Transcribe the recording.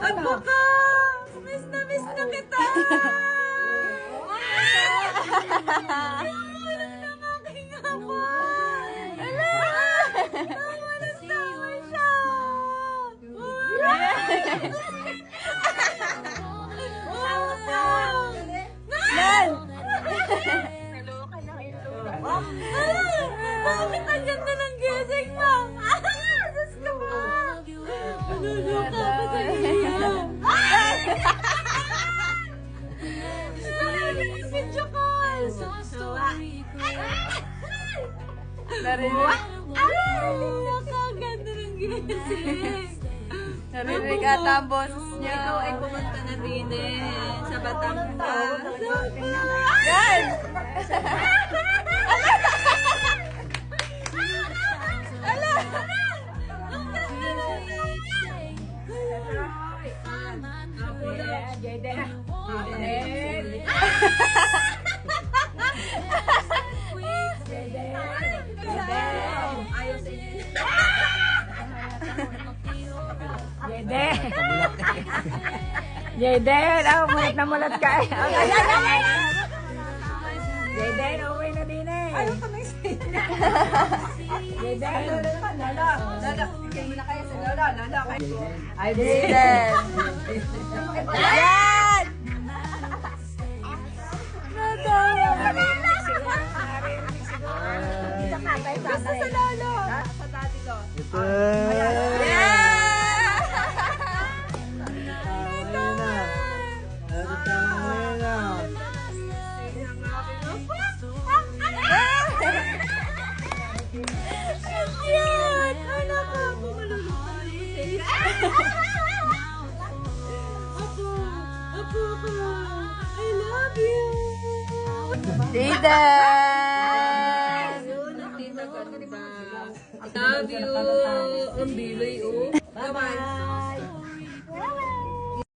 Apo ka! Miss na kita! Nawalan ng aking apo! Nawalan siya! Yan! Bakit ang ganda ng gising mo? Diyos ko ba? Naluluka ka sa iyo. Video call! Narinig. Nakaganda ng gising. Narinig ata ang boses niya. Ikaw ay pumunta na din sa Batangas. Yan! Jayden, mulat na mulat ka. Jayden, uwi na din eh. Ayaw ka may sila. Jayden, Lala, bigyan mo na kayo sa Lala. Lala, kayo. Ay, Jayden. Yan! Natawa. Basta sa Lala. Sa tati ko. Yan! Anak ko, maluluka na yung Apo ko. I love you. Jayden! Tita ganda. Love you. Ang bilay, oh. Bye-bye.